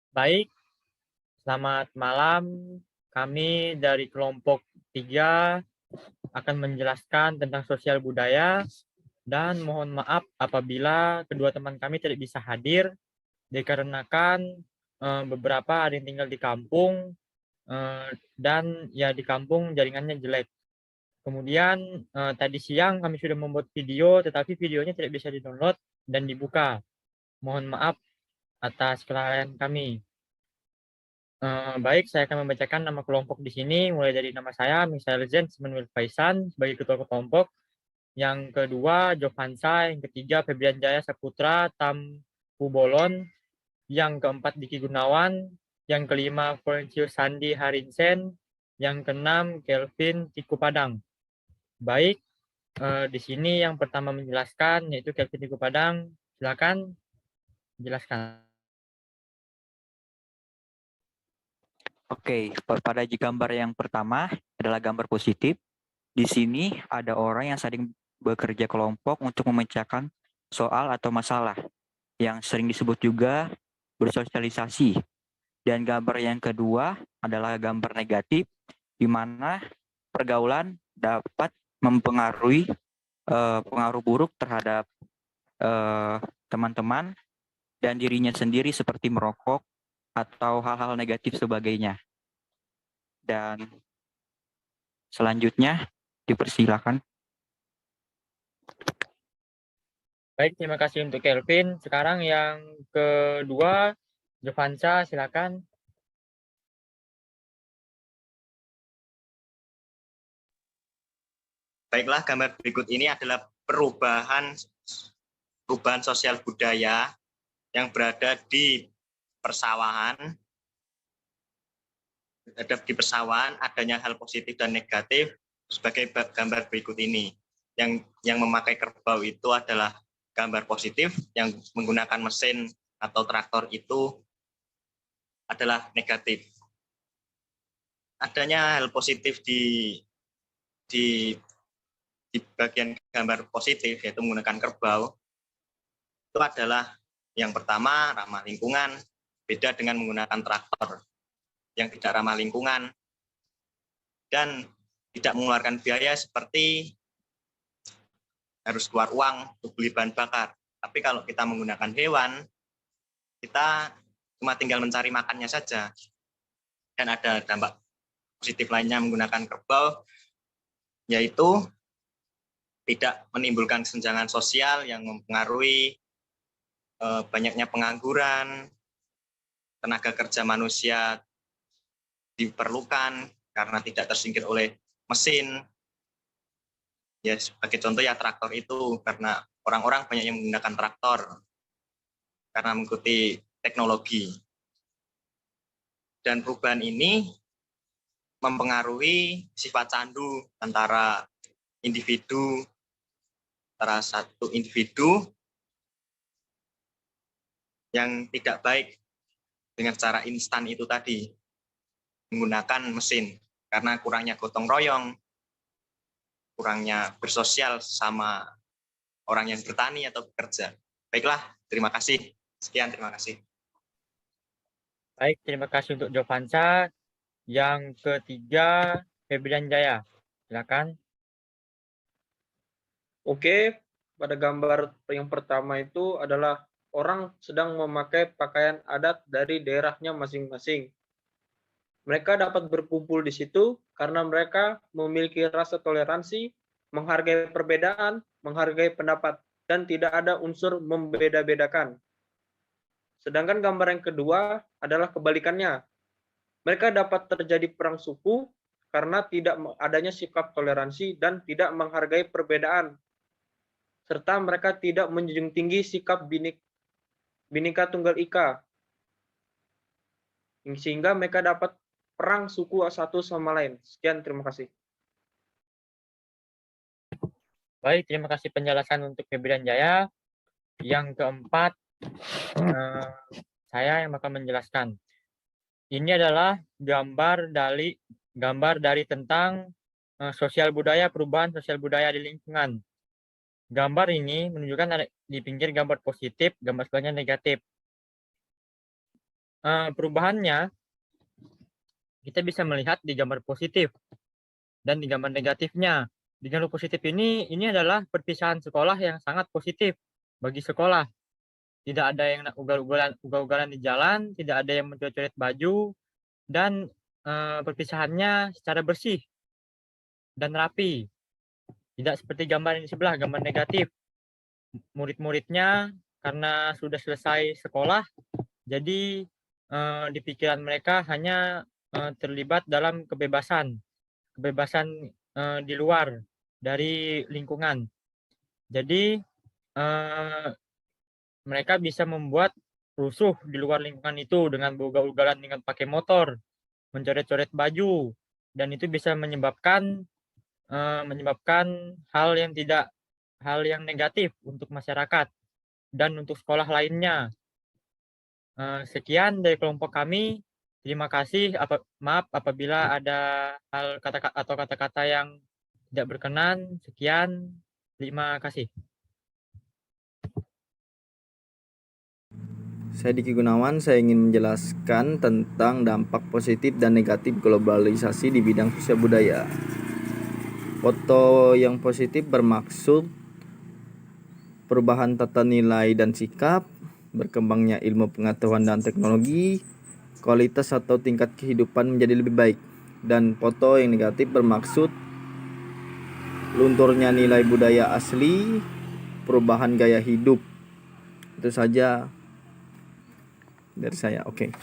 Baik, selamat malam. Kami dari kelompok 3 akan menjelaskan tentang sosial budaya dan mohon maaf apabila kedua teman kami tidak bisa hadir dikarenakan beberapa ada yang tinggal di kampung dan ya di kampung jaringannya jelek. Kemudian tadi siang kami sudah membuat video tetapi videonya tidak bisa di-download dan dibuka. Mohon maaf atas kelalaian kami. Baik, saya akan membacakan nama kelompok di sini, mulai dari nama saya, Misael Zen Simanuel Faisan sebagai ketua kelompok, yang kedua Jovansa, yang ketiga Febrian Jaya Saputra Tampu Bolon, yang keempat Diki Gunawan, yang kelima Florencio Sandi Harinsen, yang keenam Kelvin Tiku Padang. Baik, di sini yang pertama menjelaskan yaitu Kelvin Tiku Padang. Silakan jelaskan. Oke, pada gambar yang pertama adalah gambar positif. Di sini ada orang yang sering bekerja kelompok untuk memecahkan soal atau masalah yang sering disebut juga bersosialisasi. Dan gambar yang kedua adalah gambar negatif di mana pergaulan dapat mempengaruhi pengaruh buruk terhadap teman-teman dan dirinya sendiri seperti merokok atau hal-hal negatif sebagainya. Dan selanjutnya dipersilakan. Baik, terima kasih untuk Kelvin. Sekarang yang kedua, Jovansa, silakan. Baiklah, gambar berikut ini adalah perubahan sosial budaya yang berada di persawahan. Adanya hal positif dan negatif sebagai gambar berikut ini. Yang memakai kerbau itu adalah gambar positif, yang menggunakan mesin atau traktor itu adalah negatif. Adanya hal positif di bagian gambar positif, yaitu menggunakan kerbau, itu adalah yang pertama ramah lingkungan, beda dengan menggunakan traktor yang tidak ramah lingkungan dan tidak mengeluarkan biaya seperti harus keluar uang untuk beli bahan bakar. Tapi kalau kita menggunakan hewan, kita cuma tinggal mencari makannya saja. Dan ada dampak positif lainnya menggunakan kerbau, yaitu tidak menimbulkan kesenjangan sosial yang mempengaruhi banyaknya pengangguran, tenaga kerja manusia diperlukan karena tidak tersingkir oleh mesin. Ya, sebagai contoh ya traktor itu, karena orang-orang banyak yang menggunakan traktor karena mengikuti teknologi. Dan perubahan ini mempengaruhi sifat candu antara satu individu yang tidak baik dengan cara instan itu tadi, menggunakan mesin, karena kurangnya gotong royong, kurangnya bersosial sama orang yang bertani atau bekerja. Baiklah, terima kasih. Sekian, terima kasih. Baik, terima kasih untuk Jovansa. Yang ketiga, Febrian Jaya. Silakan. Oke, pada gambar yang pertama itu adalah orang sedang memakai pakaian adat dari daerahnya masing-masing. Mereka dapat berkumpul di situ karena mereka memiliki rasa toleransi, menghargai perbedaan, menghargai pendapat, dan tidak ada unsur membeda-bedakan. Sedangkan gambar yang kedua adalah kebalikannya. Mereka dapat terjadi perang suku karena tidak adanya sikap toleransi dan tidak menghargai perbedaan, serta mereka tidak menjunjung tinggi sikap Bhinneka Tunggal Ika, sehingga mereka dapat perang suku satu sama lain. Sekian, terima kasih. Baik, terima kasih penjelasan untuk Febrian Jaya. Yang keempat, saya yang bakal menjelaskan. Ini adalah gambar dari tentang sosial budaya, perubahan sosial budaya di lingkungan. Gambar ini menunjukkan di pinggir gambar positif, gambar sebelahnya negatif. perubahannya kita bisa melihat di gambar positif dan di gambar negatifnya. Di gambar positif ini adalah perpisahan sekolah yang sangat positif bagi sekolah. Tidak ada yang ugal-ugalan di jalan, tidak ada yang mencoret-coret baju, dan perpisahannya secara bersih dan rapi. Tidak seperti gambar yang di sebelah, gambar negatif. Murid-muridnya karena sudah selesai sekolah, jadi di pikiran mereka hanya terlibat dalam kebebasan di luar dari lingkungan. Jadi mereka bisa membuat rusuh di luar lingkungan itu dengan ugal-ugalan dengan pakai motor, mencoret-coret baju, dan itu bisa menyebabkan hal yang negatif untuk masyarakat dan untuk sekolah lainnya. Sekian dari kelompok kami. Terima kasih. Maaf apabila ada hal kata-kata yang tidak berkenan. Sekian. Terima kasih. Saya Diki Gunawan, saya ingin menjelaskan tentang dampak positif dan negatif globalisasi di bidang sosial budaya. Foto yang positif bermaksud perubahan tata nilai dan sikap, berkembangnya ilmu pengetahuan dan teknologi, kualitas atau tingkat kehidupan menjadi lebih baik. Dan foto yang negatif bermaksud lunturnya nilai budaya asli, perubahan gaya hidup. Itu saja dari saya. Oke.